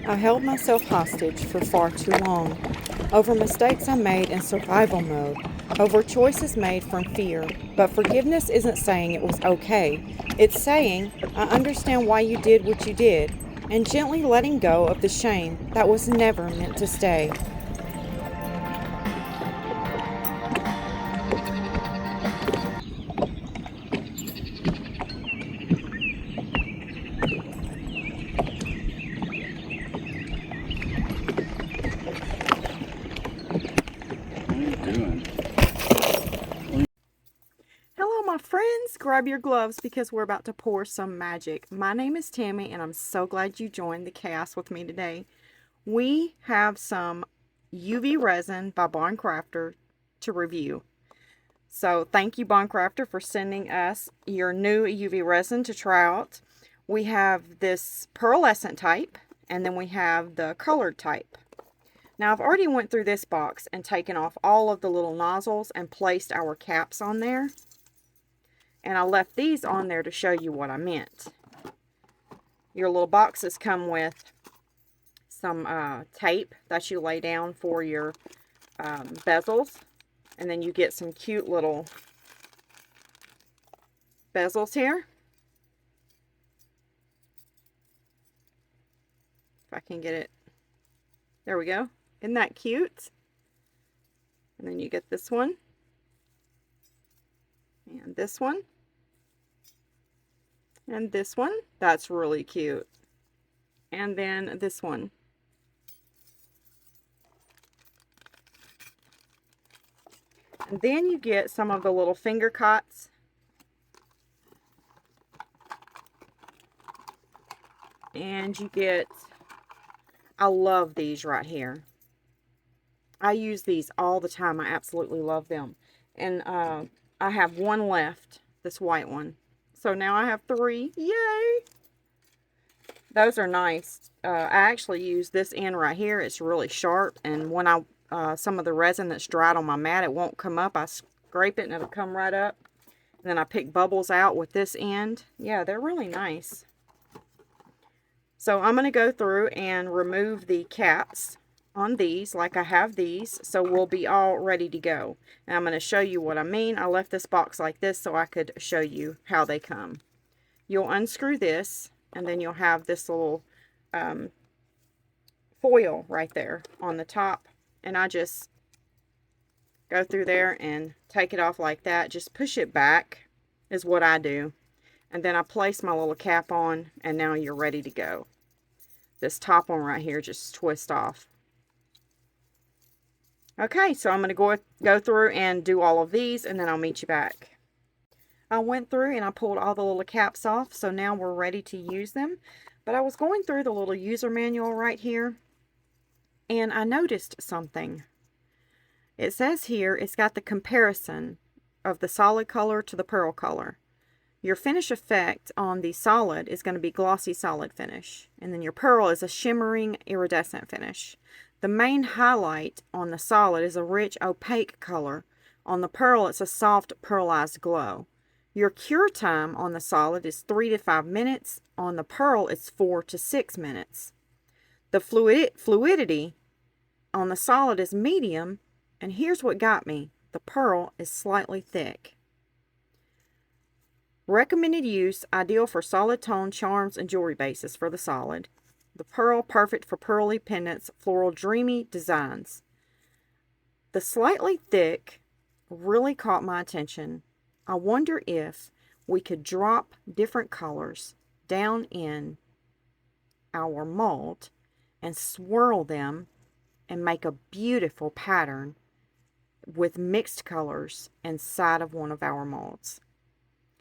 I held myself hostage for far too long, over mistakes I made in survival mode, over choices made from fear. But forgiveness isn't saying it was okay. It's saying, I understand why you did what you did, and gently letting go of the shame that was never meant to stay. What are you doing? Hello, my friends. Grab your gloves because we're about to pour some magic. My name is Tammy, and I'm so glad you joined the chaos with me today. We have some UV resin by Craftor to review. So thank you, Craftor, for sending us your new UV resin to try out. We have this pearlescent type, and then we have the colored type. Now I've already went through this box and taken off all of the little nozzles and placed our caps on there. And I left these on there to show you what I meant. Your little boxes come with some tape that you lay down for your bezels. And then you get some cute little bezels here. If I can get it. There we go. Isn't that cute? And then you get this one. And this one. And this one. That's really cute. And then this one. And then you get some of the little finger cots. And you get, I love these right here. I use these all the time. I absolutely love them. And I have one left, this white one. So now I have 3. Yay! Those are nice. I actually use this end right here. It's really sharp. And when some of the resin that's dried on my mat, it won't come up. I scrape it and it'll come right up. And then I pick bubbles out with this end. Yeah, they're really nice. So I'm going to go through and remove the caps on these like I have these. So we'll be all ready to go. And I'm going to show you what I mean. I left this box like this so I could show you how they come. You'll unscrew this and then you'll have this little foil right there on the top. And I just go through there and take it off like that. Just push it back is what I do. And then I place my little cap on, and now you're ready to go. This top one right here just twist off. Okay, so I'm going to go through and do all of these, and then I'll meet you back. I went through and I pulled all the little caps off, so now we're ready to use them. But I was going through the little user manual right here, and I noticed something. It says here it's got the comparison of the solid color to the pearl color. Your finish effect on the solid is going to be glossy solid finish. And then your pearl is a shimmering iridescent finish. The main highlight on the solid is a rich opaque color. On the pearl, it's a soft pearlized glow. Your cure time on the solid is 3 to 5 minutes. On the pearl, it's 4 to 6 minutes. The fluidity on the solid is medium. And here's what got me. The pearl is slightly thick. Recommended use, ideal for solid tone charms and jewelry bases for the solid. The pearl, perfect for pearly pendants, floral dreamy designs. The slightly thick really caught my attention. I wonder if we could drop different colors down in our mold and swirl them and make a beautiful pattern with mixed colors inside of one of our molds.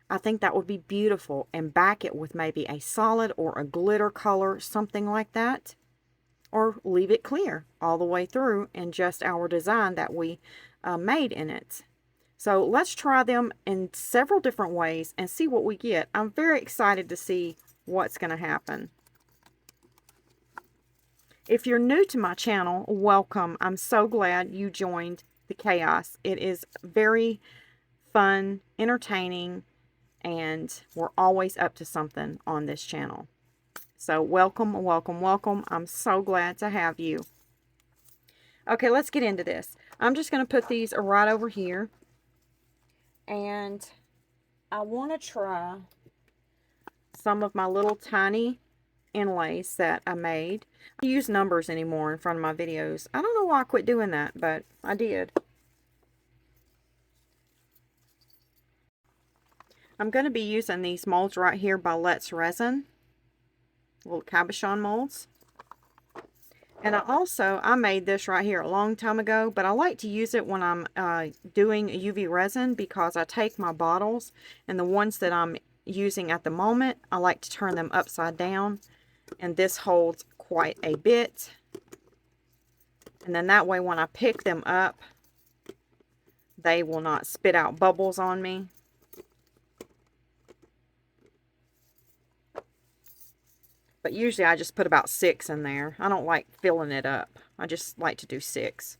I think that would be beautiful, and back it with maybe a solid or a glitter color, something like that. Or leave it clear all the way through and just our design that we made in it. So let's try them in several different ways and see what we get. I'm very excited to see what's going to happen. If you're new to my channel, welcome. I'm so glad you joined the chaos. It is very fun, entertaining, and we're always up to something on this channel. So welcome, welcome, welcome. I'm so glad to have you. Okay, let's get into this. I'm just going to put these right over here. And I want to try some of my little tiny inlays that I made. I don't use numbers anymore in front of my videos. I don't know why I quit doing that, but I did. I'm going to be using these molds right here by Let's Resin. Little cabochon molds. And I made this right here a long time ago, but I like to use it when I'm doing UV resin, because I take my bottles, and the ones that I'm using at the moment, I like to turn them upside down, and this holds quite a bit. And then that way when I pick them up, they will not spit out bubbles on me. But usually I just put about 6 in there. I don't like filling it up. I just like to do 6.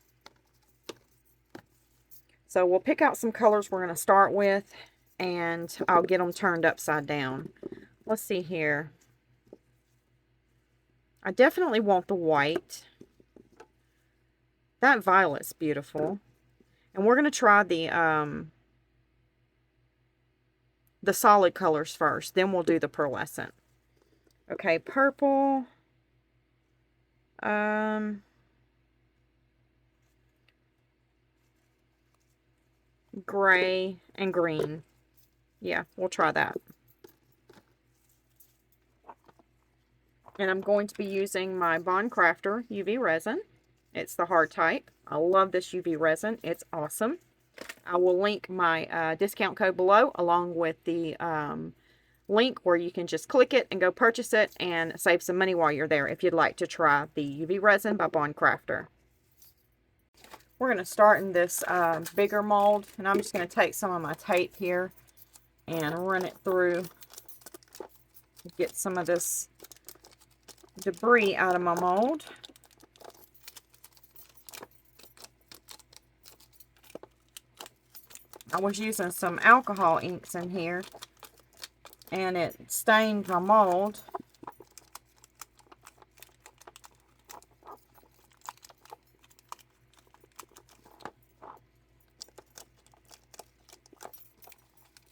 So we'll pick out some colors we're going to start with, and I'll get them turned upside down. Let's see here. I definitely want the white. That violet's beautiful. And we're going to try the solid colors first. Then we'll do the pearlescent. Okay, purple. Gray and green. Yeah, we'll try that. And I'm going to be using my Craftor UV resin. It's the hard type. I love this UV resin. It's awesome. I will link my discount code below, along with the link where you can just click it and go purchase it and save some money while you're there if you'd like to try the UV resin by Craftor. We're going to start in this bigger mold, and I'm just going to take some of my tape here and run it through, get some of this debris out of my mold. I was using some alcohol inks in here, and it stained my mold.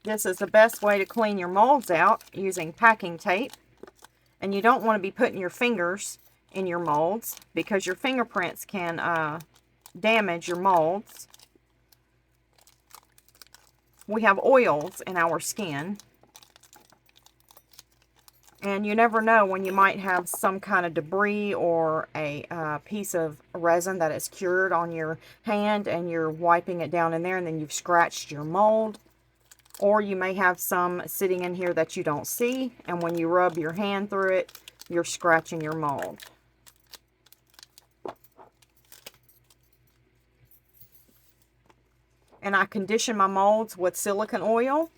This is the best way to clean your molds out, using packing tape. And you don't want to be putting your fingers in your molds, because your fingerprints can damage your molds. We have oils in our skin, and you never know when you might have some kind of debris or a piece of resin that is cured on your hand, and you're wiping it down in there, and then you've scratched your mold. Or you may have some sitting in here that you don't see, and when you rub your hand through it, you're scratching your mold. And I condition my molds with silicone oil.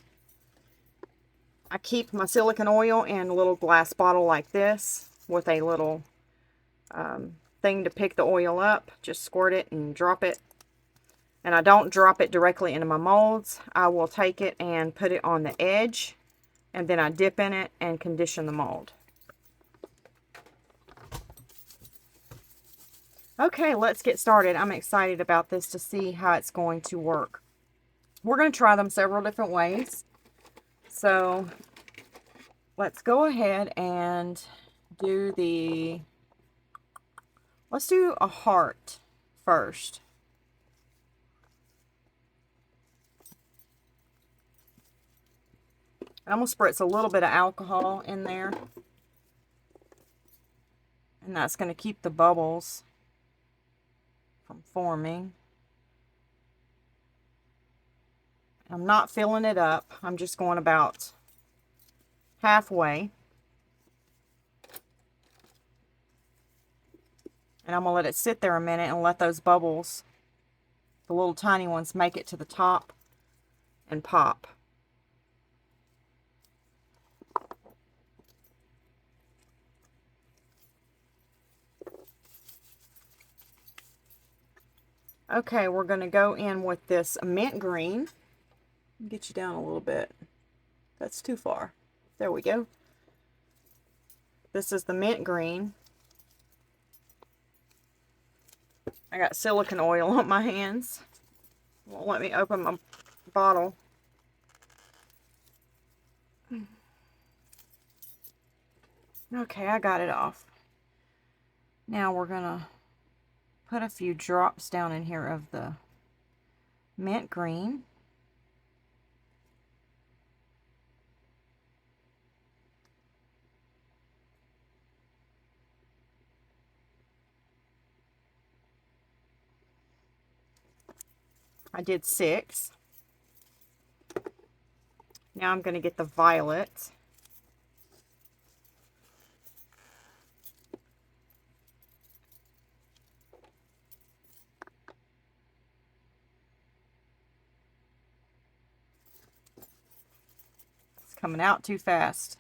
I keep my silicone oil in a little glass bottle like this, with a little thing to pick the oil up. Just squirt it and drop it. And I don't drop it directly into my molds. I will take it and put it on the edge, and then I dip in it and condition the mold. Okay, let's get started. I'm excited about this to see how it's going to work. We're going to try them several different ways. So let's go ahead and do let's do a heart first. I'm going to spritz a little bit of alcohol in there. And that's going to keep the bubbles from forming. I'm not filling it up. I'm just going about halfway. And I'm going to let it sit there a minute and let those bubbles, the little tiny ones, make it to the top and pop. Okay, we're going to go in with this mint green. Get you down a little bit. That's too far. There we go. This is the mint green. I got silicone oil on my hands. Won't let me open my bottle. Okay, I got it off. Now we're gonna put a few drops down in here of the mint green. I did 6. Now I'm going to get the violet. It's coming out too fast.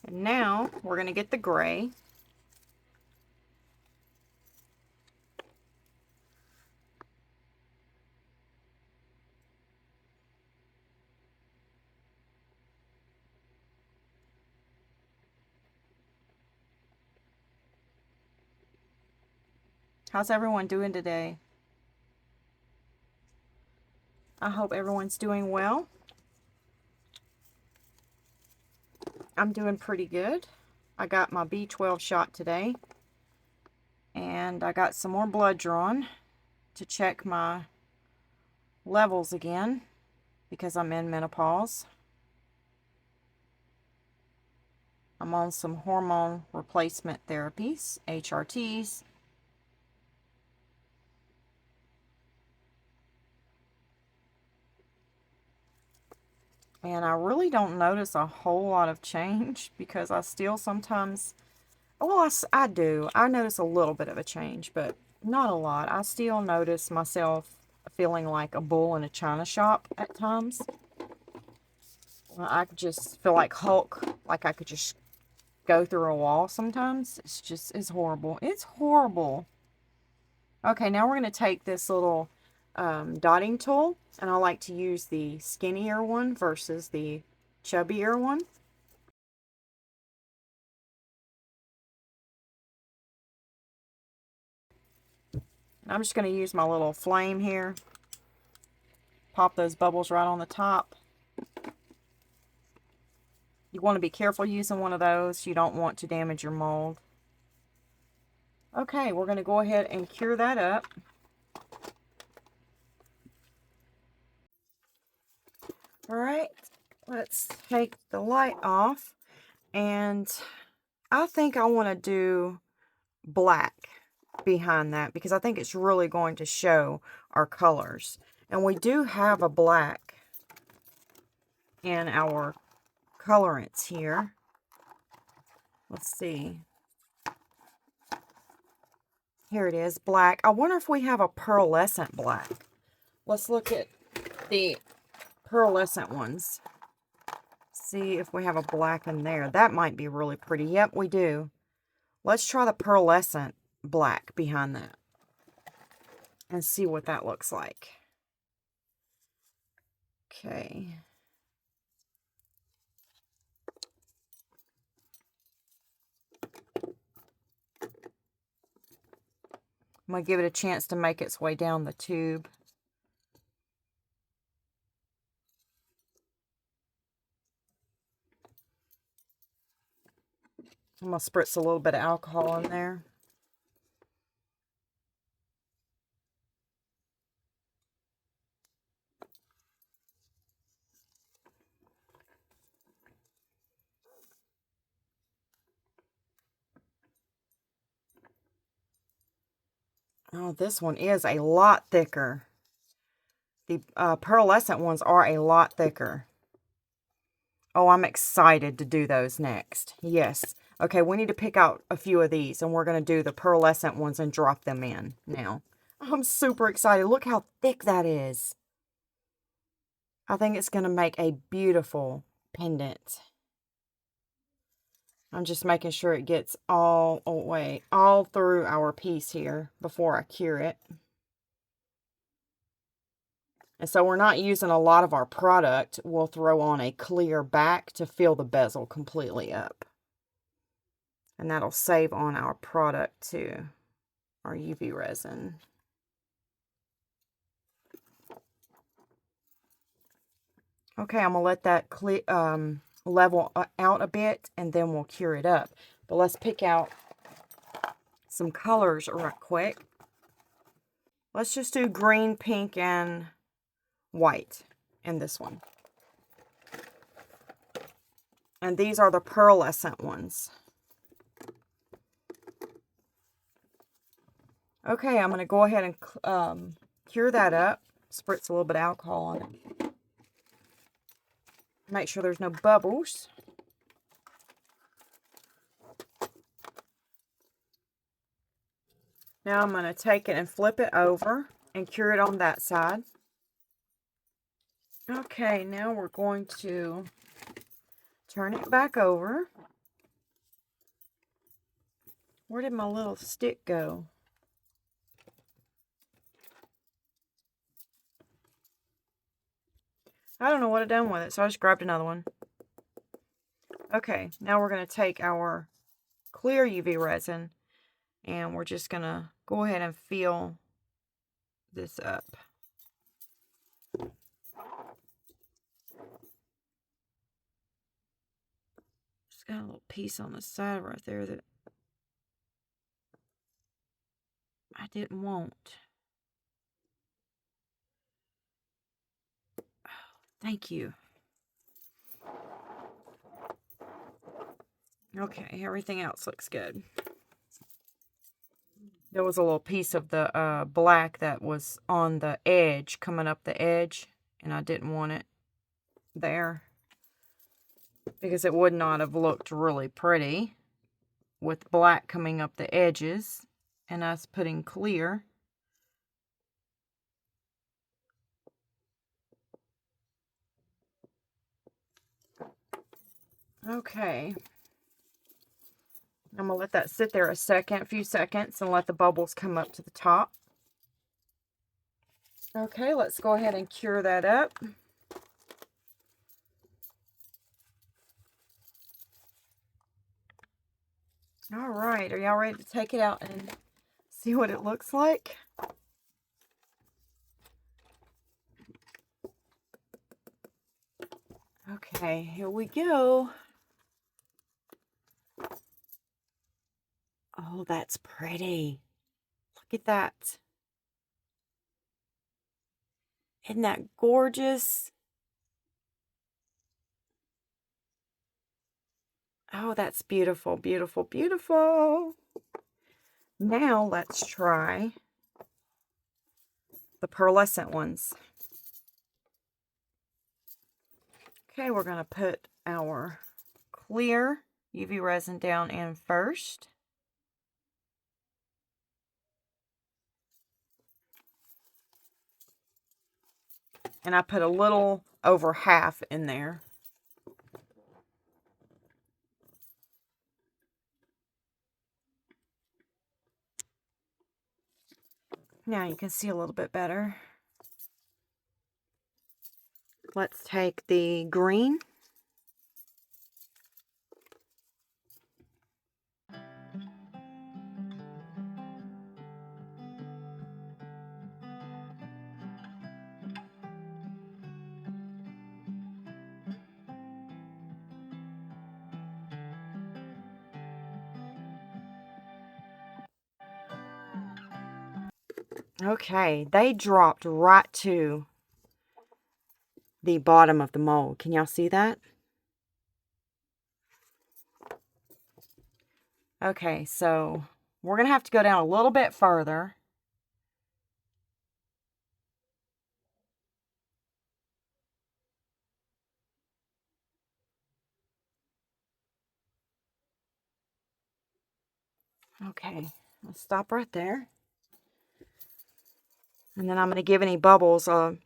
And now we're going to get the gray. How's everyone doing today? I hope everyone's doing well. I'm doing pretty good. I got my B12 shot today. And I got some more blood drawn to check my levels again because I'm in menopause. I'm on some hormone replacement therapies, HRTs. And I really don't notice a whole lot of change because I still sometimes, well, I do. I notice a little bit of a change, but not a lot. I still notice myself feeling like a bull in a china shop at times. I just feel like Hulk, like I could just go through a wall sometimes. It's horrible. It's horrible. Okay, now we're going to take this little dotting tool, and I like to use the skinnier one versus the chubbier one. I'm just going to use my little flame here. Pop those bubbles right on the top. You want to be careful using one of those. You don't want to damage your mold. Okay, we're going to go ahead and cure that up. Alright, let's take the light off. And I think I want to do black behind that because I think it's really going to show our colors. And we do have a black in our colorants here. Let's see. Here it is, black. I wonder if we have a pearlescent black. Let's look at the pearlescent ones. See if we have a black in there. That might be really pretty. Yep, we do. Let's try the pearlescent black behind that and see what that looks like. Okay. I'm going to give it a chance to make its way down the tube. I'm going to spritz a little bit of alcohol in there. Oh, this one is a lot thicker. The pearlescent ones are a lot thicker. Oh, I'm excited to do those next. Yes. Okay, we need to pick out a few of these, and we're going to do the pearlescent ones and drop them in now. I'm super excited. Look how thick that is. I think it's going to make a beautiful pendant. I'm just making sure it gets all through our piece here before I cure it. And so we're not using a lot of our product. We'll throw on a clear back to fill the bezel completely up. And that'll save on our product too, our UV resin. Okay, I'm going to let that level out a bit, and then we'll cure it up. But let's pick out some colors right quick. Let's just do green, pink, and white in this one. And these are the pearlescent ones. Okay, I'm going to go ahead and cure that up. Spritz a little bit of alcohol on it. Make sure there's no bubbles. Now I'm going to take it and flip it over and cure it on that side. Okay, now we're going to turn it back over. Where did my little stick go? I don't know what I've done with it, so I just grabbed another one. Okay, now we're going to take our clear UV resin and we're just going to go ahead and fill this up. Just got a little piece on the side right there that I didn't want. Oh, thank you. Okay, everything else looks good. There was a little piece of the black that was on the edge, coming up the edge, and I didn't want it there because it would not have looked really pretty with black coming up the edges and us putting clear. Okay. I'm going to let that sit there a few seconds, and let the bubbles come up to the top. Okay, let's go ahead and cure that up. All right, are y'all ready to take it out and see what it looks like? Okay, here we go. Oh, that's pretty. Look at that. Isn't that gorgeous? Oh, that's beautiful, beautiful, beautiful. Now let's try the pearlescent ones. Okay, we're going to put our clear UV resin down in first. And I put a little over half in there. Now you can see a little bit better. Let's take the green. Okay, they dropped right to the bottom of the mold. Can y'all see that? Okay, so we're going to have to go down a little bit further. Okay, let's stop right there. And then I'm going to give any bubbles a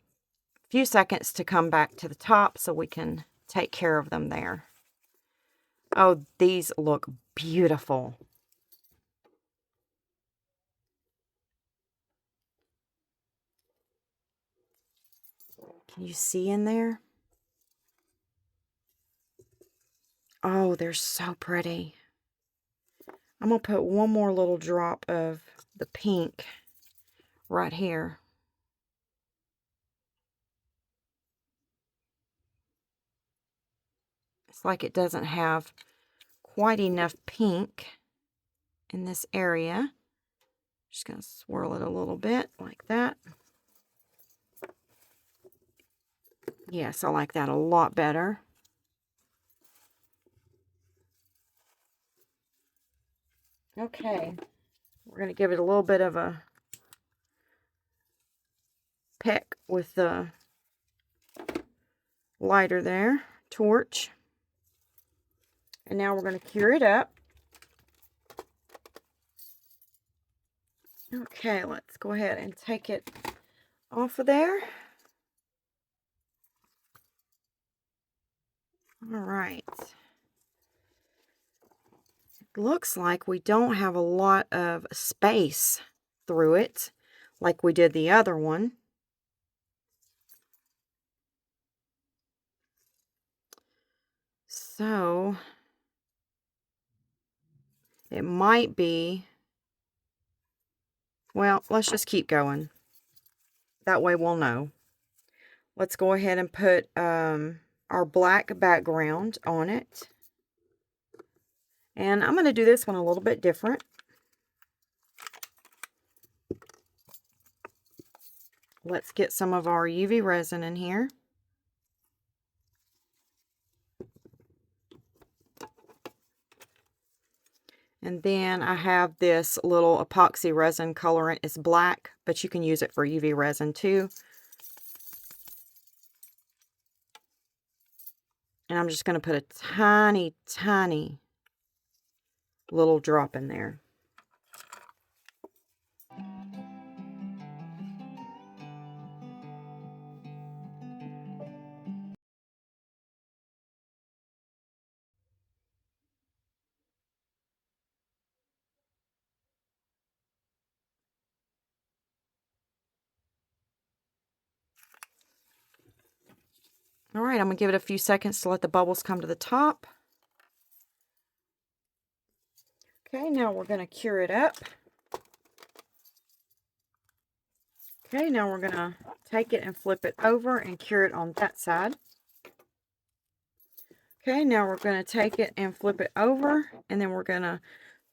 few seconds to come back to the top so we can take care of them there. Oh, these look beautiful. Can you see in there? Oh, they're so pretty. I'm going to put one more little drop of the pink right here. It's like it doesn't have quite enough pink in this area. Just going to swirl it a little bit like that. Yes, I like that a lot better. Okay, we're going to give it a little bit of a peck with the lighter there, torch. And now we're going to cure it up. Okay, let's go ahead and take it off of there. All right. It looks like we don't have a lot of space through it like we did the other one. So it might be, well, let's just keep going. That way we'll know. Let's go ahead and put our black background on it. And I'm going to do this one a little bit different. Let's get some of our UV resin in here. And then I have this little epoxy resin colorant. It's black, but you can use it for UV resin too. And I'm just going to put a tiny, tiny little drop in there. All right, I'm going to give it a few seconds to let the bubbles come to the top. Okay, now we're going to cure it up. Okay, now we're going to take it and flip it over and cure it on that side. Okay, now we're going to take it and flip it over, and then we're going to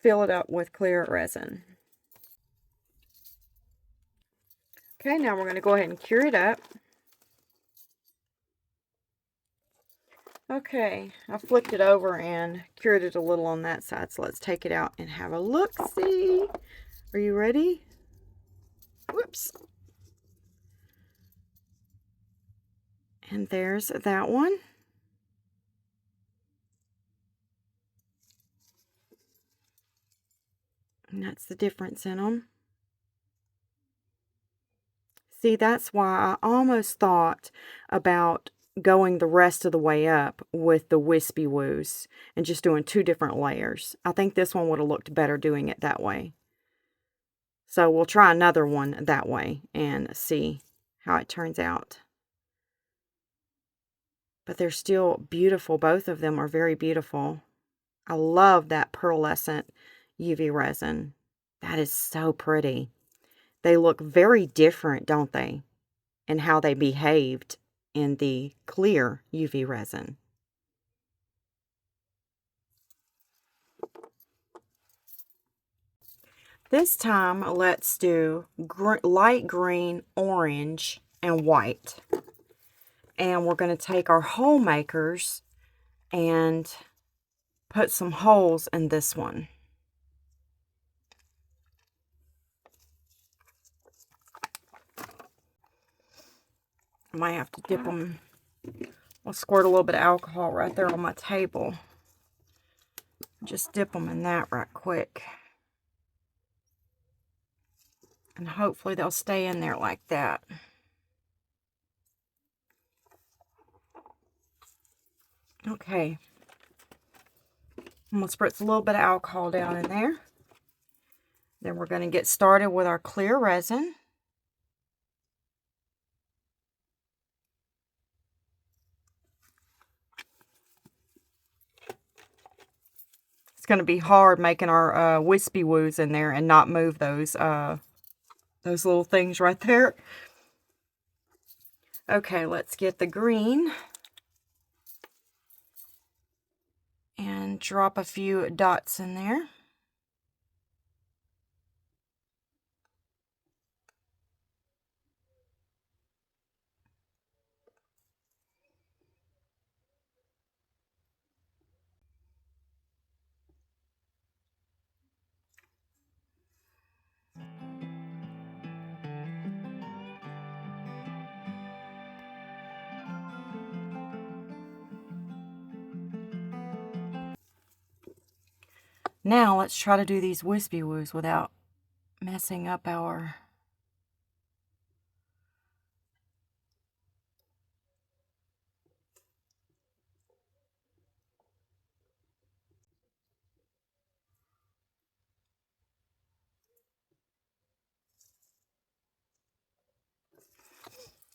fill it up with clear resin. Okay, now we're going to go ahead and cure it up. Okay, I flipped it over and cured it a little on that side, so let's take it out and have a look-see. Are you ready? Whoops. And there's that one. And that's the difference in them. See, that's why I almost thought about going the rest of the way up with the Wispy Woos and just doing 2 different layers. I think this one would have looked better doing it that way. So we'll try another one that way and see how it turns out. But they're still beautiful. Both of them are very beautiful. I love that pearlescent UV resin. That is so pretty. They look very different, don't they? In how they behaved in the clear UV resin. This time, let's do light green, orange, and white. And we're going to take our hole makers and put some holes in this one. I might have to dip them. I'll squirt a little bit of alcohol right there on my table. Just dip them in that right quick. And hopefully they'll stay in there like that. Okay. I'm going to spritz a little bit of alcohol down in there. Then we're going to get started with our clear resin. It's going to be hard making our wispy woos in there and not move those little things right there. Okay, let's get the green and drop a few dots in there. Now let's try to do these wispy woos without messing up our...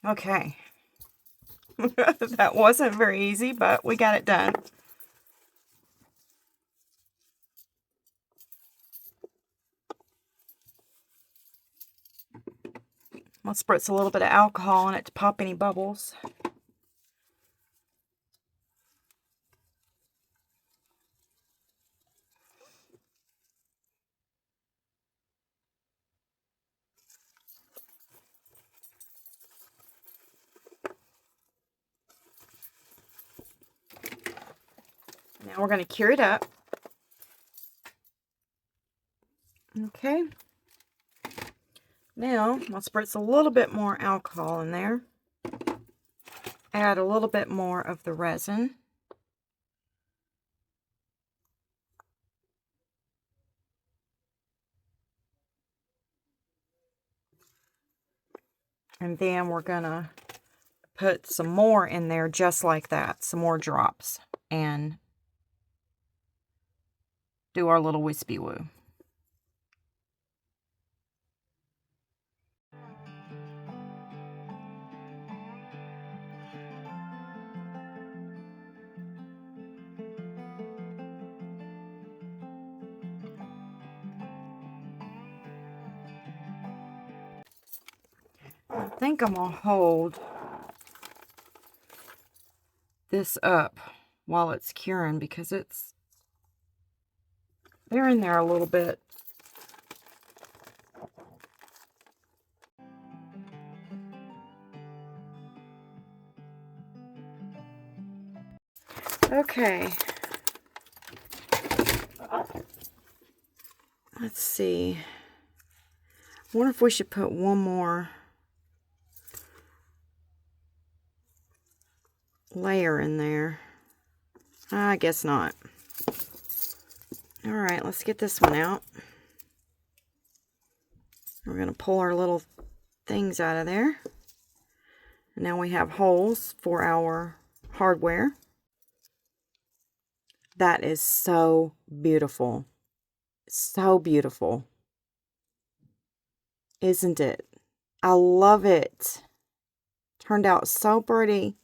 Okay. That wasn't very easy, but we got it done. I'll spritz a little bit of alcohol on it to pop any bubbles. Now we're going to cure it up. Okay. Now I'll spritz a little bit more alcohol in there. Add a little bit more of the resin. And then we're going to put some more in there just like that. Some more drops. And do our little wispy woo. I think I'm going to hold this up while it's curing because they're in there a little bit. Okay. Let's see. I wonder if we should put one more layer in there. I guess not. Alright, let's get this one out. We're going to pull our little things out of there. And now we have holes for our hardware. That is so beautiful. So beautiful. Isn't it? I love it. Turned out so pretty.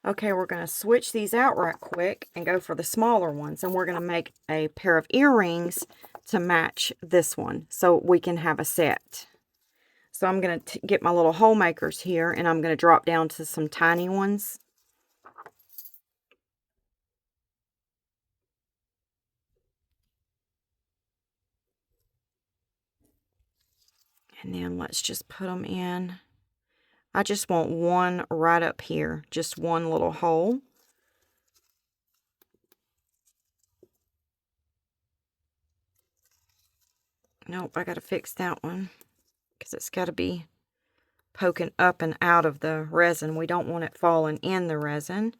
Okay, we're going to switch these out right quick and go for the smaller ones. And we're going to make a pair of earrings to match this one so we can have a set. So I'm going to get my little hole makers here and I'm going to drop down to some tiny ones. And then let's just put them in. I just want one right up here. Just one little hole. Nope, I got to fix that one. Because it's got to be poking up and out of the resin. We don't want it falling in the resin.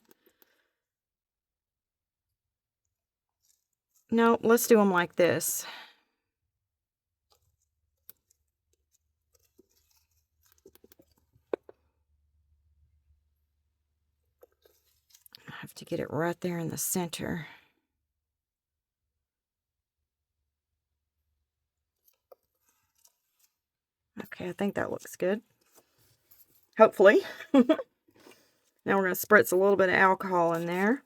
Nope, let's do them like this. have to get it right there in the center. Okay, I think that looks good. Hopefully. Now we're going to spritz a little bit of alcohol in there.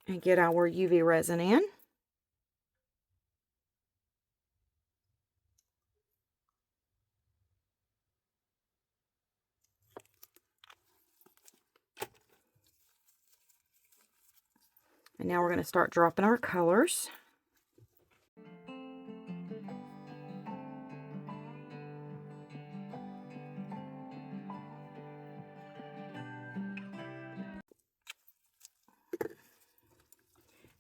And get our UV resin in. And now we're going to start dropping our colors.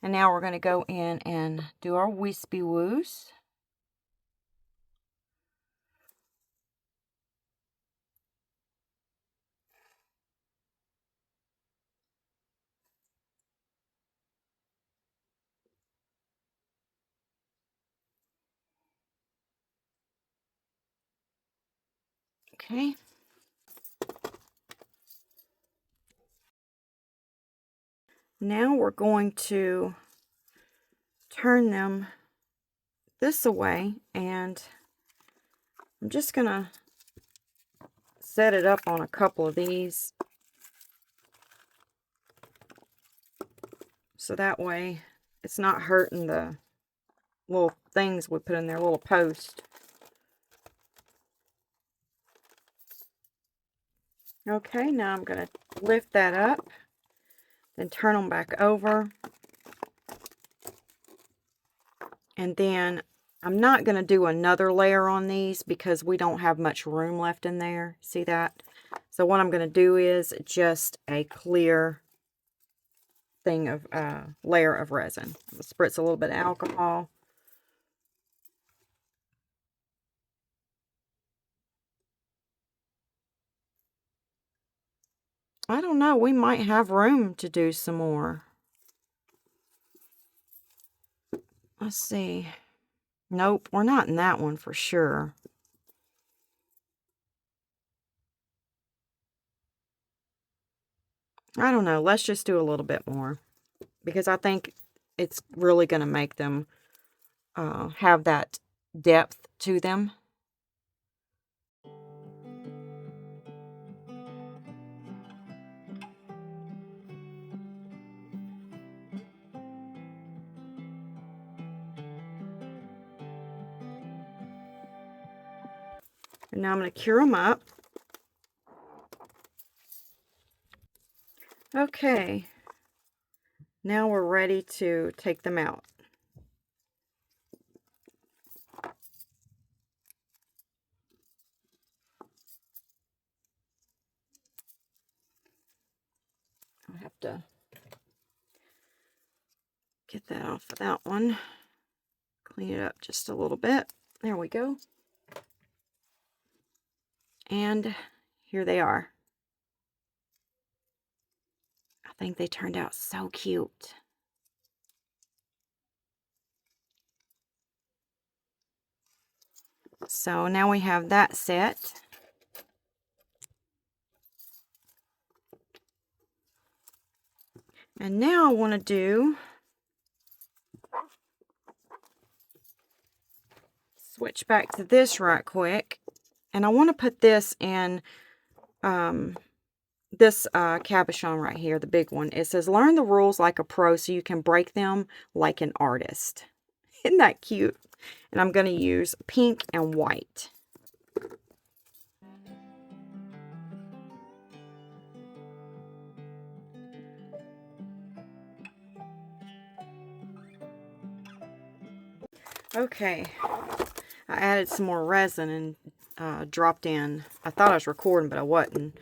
And now we're going to go in and do our wispy woos. Okay. Now we're going to turn them this way, and I'm just going to set it up on a couple of these. So that way it's not hurting the little things we put in their little post. Okay, now I'm going to lift that up, then turn them back over. And then I'm not going to do another layer on these because we don't have much room left in there. See that? So what I'm going to do is just a clear thing of layer of resin. I'm going to spritz a little bit of alcohol. I don't know. We might have room to do some more. Let's see. Nope, we're not in that one for sure. I don't know. Let's just do a little bit more because I think it's really going to make them have that depth to them. And now I'm going to cure them up. Okay. Now we're ready to take them out. I'll have to get that off of that one. Clean it up just a little bit. There we go. And here they are. I think they turned out so cute. So now we have that set. And now I want to do, switch back to this right quick. And I want to put this in this cabochon right here, the big one. It says, learn the rules like a pro so you can break them like an artist. Isn't that cute? And I'm going to use pink and white. Okay, I added some more resin and dropped in, I thought I was recording, but I wasn't.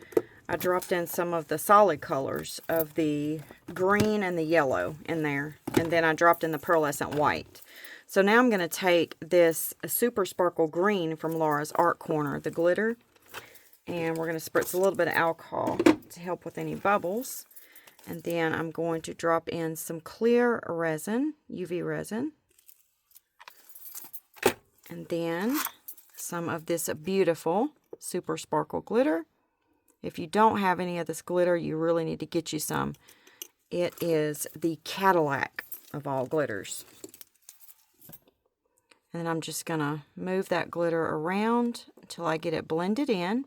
I dropped in some of the solid colors of the green and the yellow in there. And then I dropped in the pearlescent white. So now I'm going to take this Super Sparkle Green from Laura's Art Corner, the glitter. And we're going to spritz a little bit of alcohol to help with any bubbles. And then I'm going to drop in some clear resin, UV resin. And then some of this beautiful Super Sparkle glitter. If you don't have any of this glitter, you really need to get you some. It is the Cadillac of all glitters. And then I'm just going to move that glitter around until I get it blended in.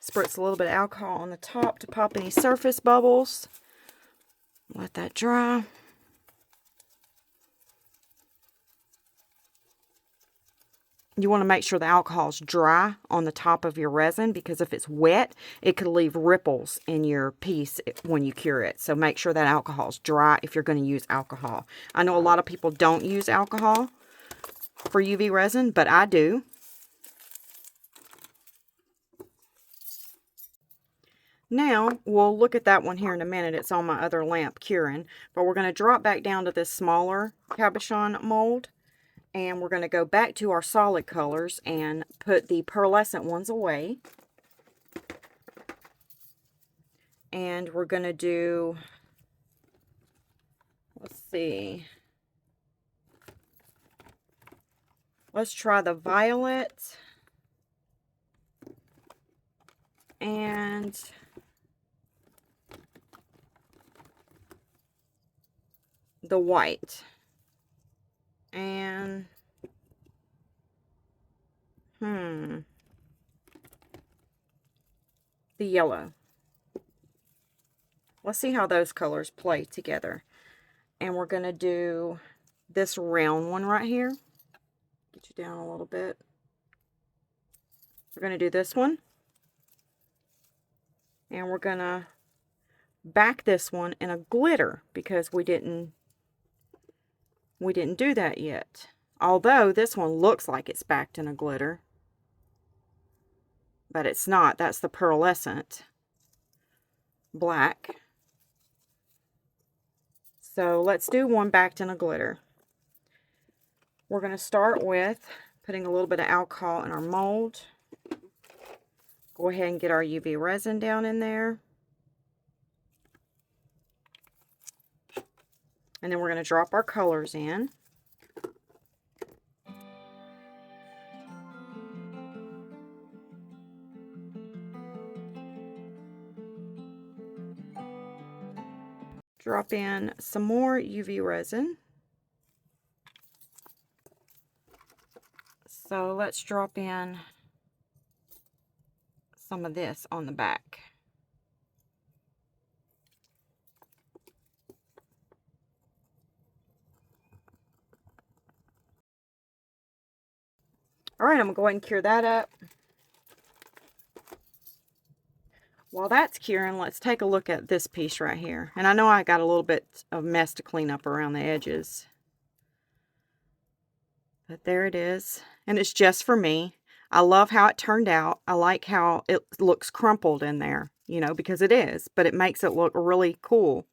Spritz a little bit of alcohol on the top to pop any surface bubbles. Let that dry. You want to make sure the alcohol is dry on the top of your resin, because if it's wet, it could leave ripples in your piece when you cure it. So make sure that alcohol is dry if you're going to use alcohol. I know a lot of people don't use alcohol for UV resin, but I do. Now, we'll look at that one here in a minute. It's on my other lamp curing. But we're going to drop back down to this smaller cabochon mold. And we're going to go back to our solid colors and put the pearlescent ones away. And we're going to do, let's see. Let's try the violet. And the white. And the yellow. Let's see how those colors play together. And we're going to do this round one right here. Get you down a little bit. We're going to do this one. And we're going to back this one in a glitter, because we didn't do that yet. Although this one looks like it's backed in a glitter. But it's not. That's the pearlescent black. So let's do one backed in a glitter. We're going to start with putting a little bit of alcohol in our mold. Go ahead and get our UV resin down in there. And then we're going to drop our colors in. Drop in some more UV resin. So let's drop in some of this on the back. All right, I'm going to go ahead and cure that up. While that's curing, let's take a look at this piece right here. And I know I got a little bit of mess to clean up around the edges. But there it is. And it's just for me. I love how it turned out. I like how it looks crumpled in there, you know, because it is. But it makes it look really cool.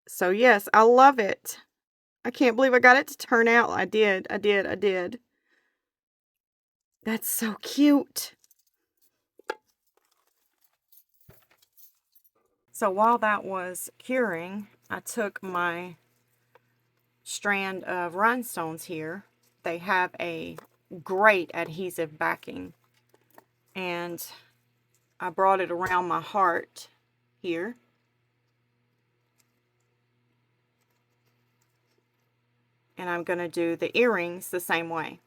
So yes, I love it. I can't believe I got it to turn out. I did. That's so cute. So while that was curing, I took my strand of rhinestones here. They have a great adhesive backing. And I brought it around my heart here. And I'm going to do the earrings the same way.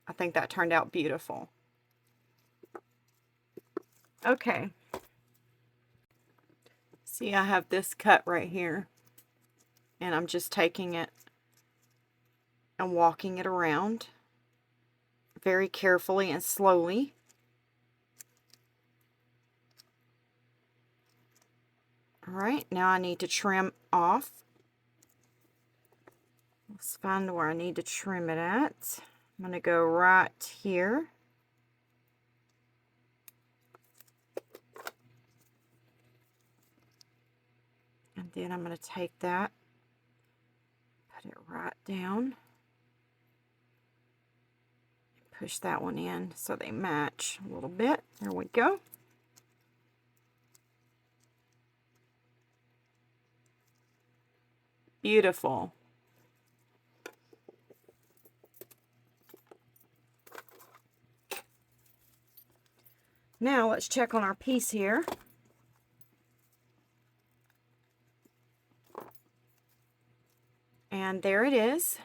I think that turned out beautiful. Okay. See, I have this cut right here. And I'm just taking it and walking it around very carefully and slowly. All right, now I need to trim off. Let's find where I need to trim it at. I'm going to go right here. And then I'm going to take that, put it right down. Push that one in so they match a little bit. There we go. Beautiful. Now let's check on our piece here. And there it is.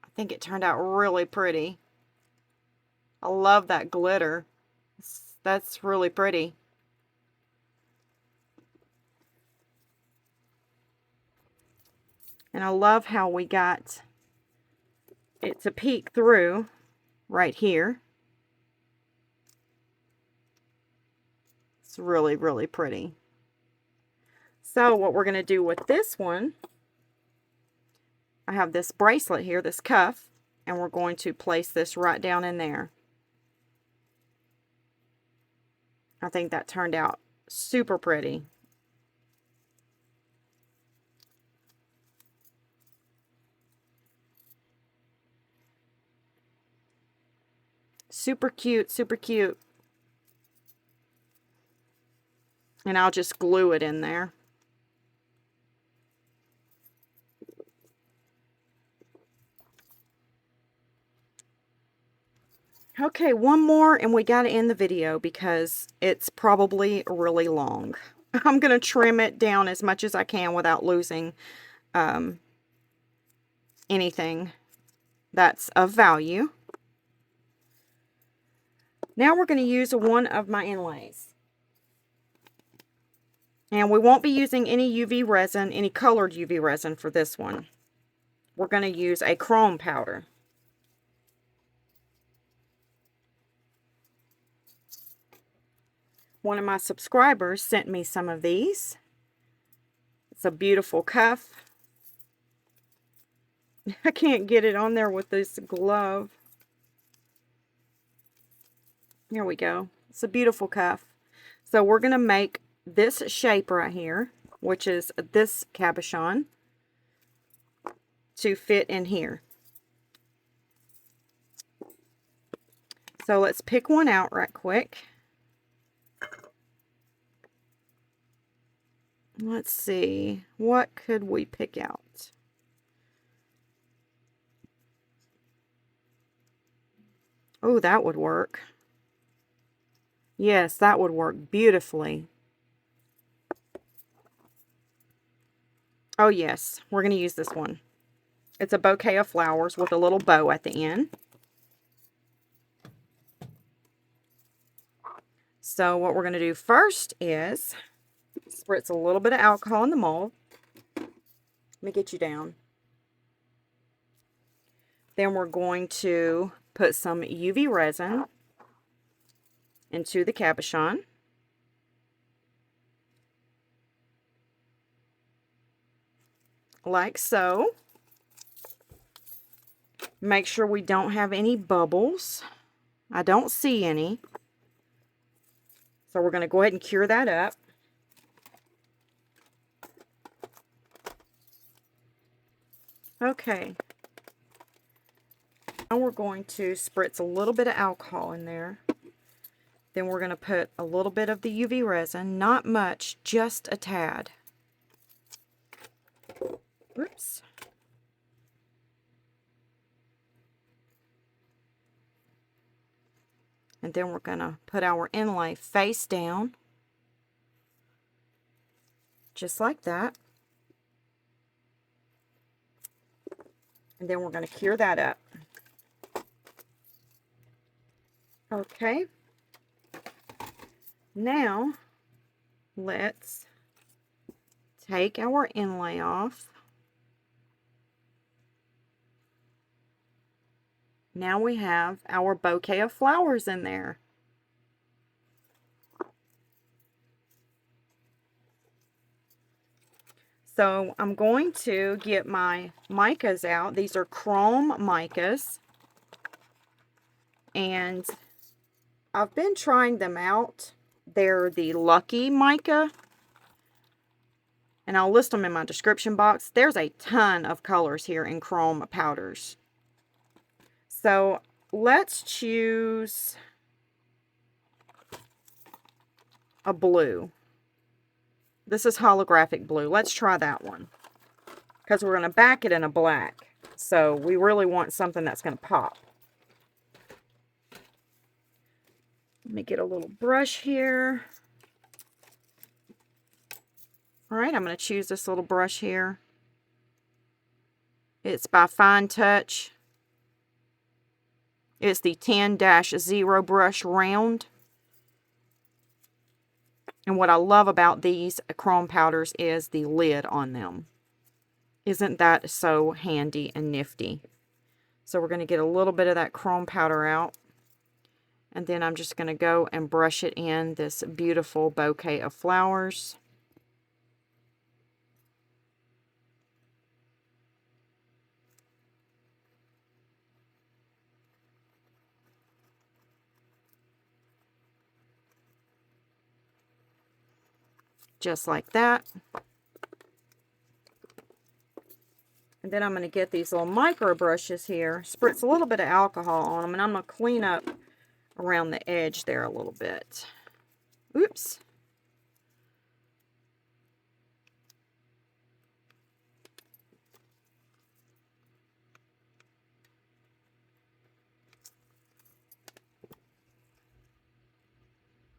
I think it turned out really pretty. I love that glitter. That's really pretty. And I love how we got it to peek through right here. It's really, really pretty. So what we're going to do with this one, I have this bracelet here, this cuff, and we're going to place this right down in there. I think that turned out super pretty. Super cute, super cute. And I'll just glue it in there. Okay, one more and we got to end the video because it's probably really long. I'm going to trim it down as much as I can without losing anything that's of value. Now we're going to use one of my inlays. And we won't be using any UV resin, any colored UV resin for this one. We're going to use a chrome powder. One of my subscribers sent me some of these. It's a beautiful cuff. I can't get it on there with this glove. Here we go. It's a beautiful cuff. So we're going to make this shape right here, which is this cabochon, to fit in here. So let's pick one out right quick. Let's see, what could we pick out? Oh, that would work. Yes, that would work beautifully. Oh yes, we're going to use this one. It's a bouquet of flowers with a little bow at the end. So what we're going to do first is spritz a little bit of alcohol in the mold. Let me get you down. Then we're going to put some UV resin into the cabochon. Like so. Make sure we don't have any bubbles. I don't see any. So we're going to go ahead and cure that up. Okay. Now we're going to spritz a little bit of alcohol in there. Then we're going to put a little bit of the UV resin, not much, just a tad. Oops. And then we're going to put our inlay face down, just like that. And then we're going to cure that up. Okay. Now, let's take our inlay off. Now we have our bouquet of flowers in there. So I'm going to get my micas out. These are chrome micas. And I've been trying them out. They're the Lucky mica. And I'll list them in my description box. There's a ton of colors here in chrome powders. So let's choose a blue. This is holographic blue. Let's try that one. Because we're going to back it in a black. So we really want something that's going to pop. Let me get a little brush here. Alright, I'm going to choose this little brush here. It's by Fine Touch. It's the 10-0 brush round. And what I love about these chrome powders is the lid on them. Isn't that so handy and nifty? So we're going to get a little bit of that chrome powder out. And then I'm just going to go and brush it in this beautiful bouquet of flowers. Just like that. And then I'm going to get these little micro brushes here, spritz a little bit of alcohol on them, and I'm going to clean up around the edge there a little bit. Oops.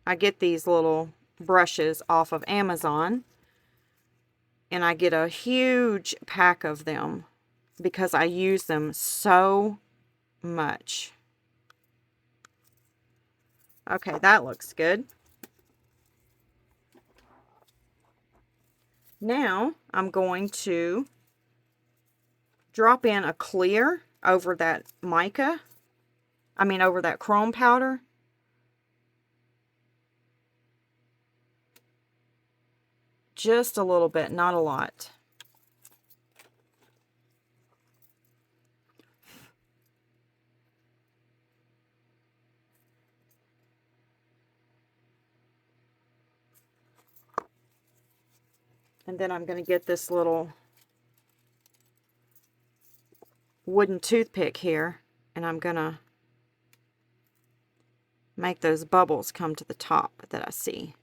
I get these little brushes off of Amazon, and I get a huge pack of them because I use them so much. Okay, that looks good. Now I'm going to drop in a clear over that mica. Over that chrome powder. Just a little bit, not a lot. And then I'm going to get this little wooden toothpick here, and I'm going to make those bubbles come to the top that I see.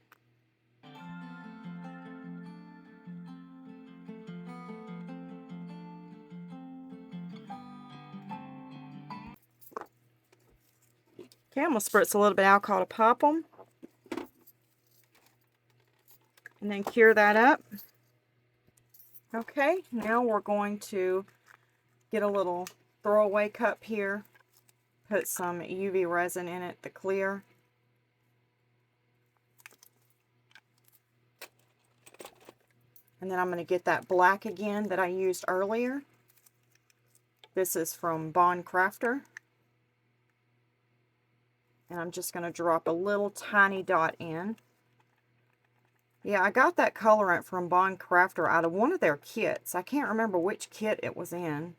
Okay, I'm going to spritz a little bit of alcohol to pop them. And then cure that up. Okay, now we're going to get a little throwaway cup here. Put some UV resin in it, the clear. And then I'm going to get that black again that I used earlier. This is from Craftor. And I'm just going to drop a little tiny dot in. Yeah, I got that colorant from Craftor out of one of their kits. I can't remember which kit it was in.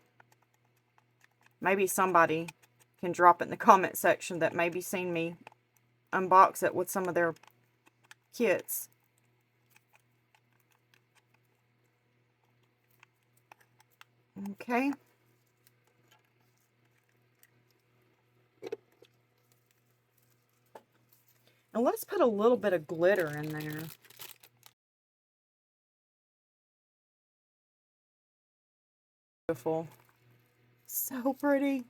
Maybe somebody can drop it in the comment section that maybe seen me unbox it with some of their kits. Okay. And let's put a little bit of glitter in there. Beautiful. So pretty.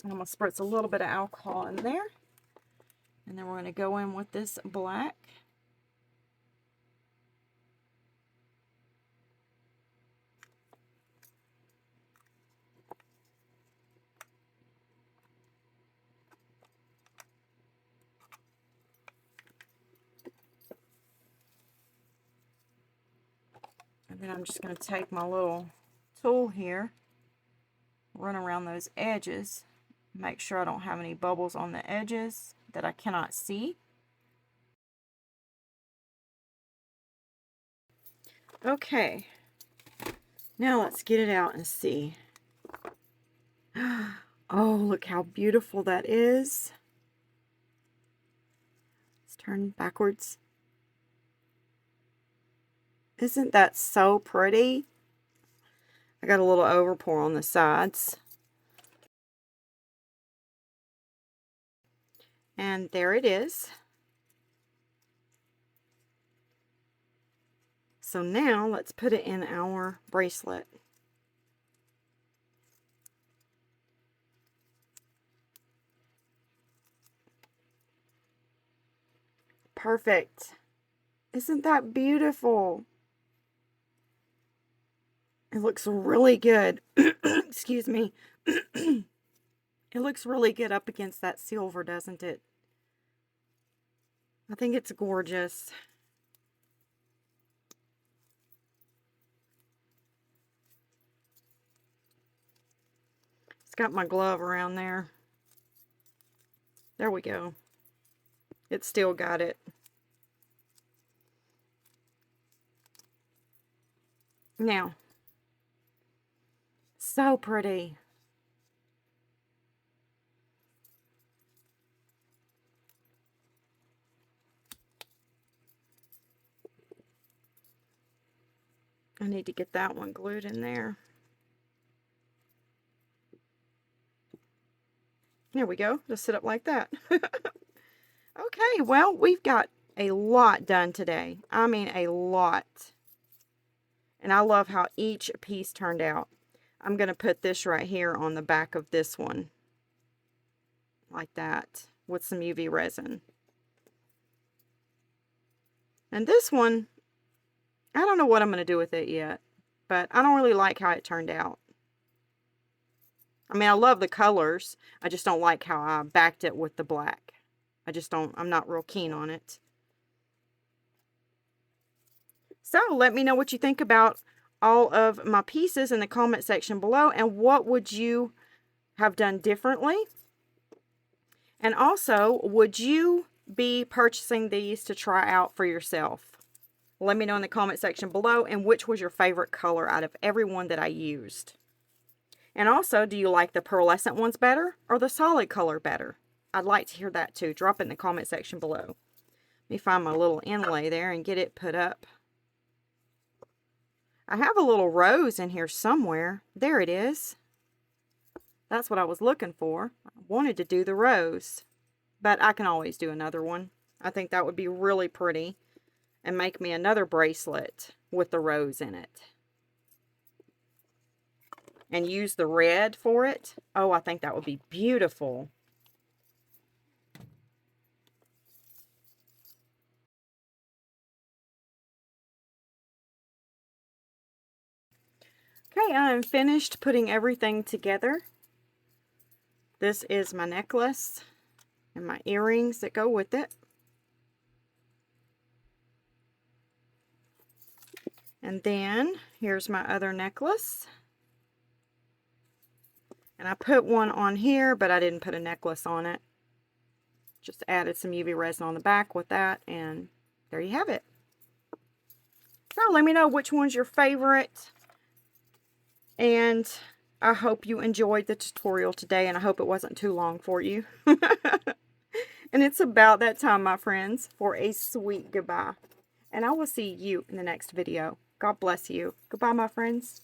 And I'm going to spritz a little bit of alcohol in there. And then we're going to go in with this black. And then I'm just going to take my little tool here, run around those edges, make sure I don't have any bubbles on the edges that I cannot see. Okay, now let's get it out and see. Oh, look how beautiful that is. Let's turn backwards. Isn't that so pretty? I got a little overpour on the sides. And there it is. So now let's put it in our bracelet. Perfect. Isn't that beautiful? It looks really good. Excuse me. It looks really good up against that silver, doesn't it? I think it's gorgeous. It's got my glove around there. There we go. It's still got it. Now, so pretty. I need to get that one glued in there. There we go. Just sit up like that. Okay, well, we've got a lot done today. I mean, a lot. And I love how each piece turned out. I'm going to put this right here on the back of this one. Like that. With some UV resin. And this one, I don't know what I'm going to do with it yet. But I don't really like how it turned out. I mean, I love the colors. I just don't like how I backed it with the black. I'm not real keen on it. So let me know what you think about all of my pieces in the comment section below, and what would you have done differently? And also, would you be purchasing these to try out for yourself? Let me know in the comment section below, and which was your favorite color out of every one that I used. And also, do you like the pearlescent ones better or the solid color better? I'd like to hear that too. Drop it in the comment section below. Let me find my little inlay there and get it put up. I have a little rose in here somewhere. There it is. That's what I was looking for. I wanted to do the rose, but I can always do another one. I think that would be really pretty and make me another bracelet with the rose in it. And use the red for it. Oh, I think that would be beautiful. Okay, I'm finished putting everything together. This is my necklace and my earrings that go with it. And then here's my other necklace. And I put one on here, but I didn't put a necklace on it. Just added some UV resin on the back with that, and there you have it. So let me know which one's your favorite. And I hope you enjoyed the tutorial today, and I hope it wasn't too long for you. And it's about that time, my friends, for a sweet goodbye. And I will see you in the next video. God bless you. Goodbye, my friends.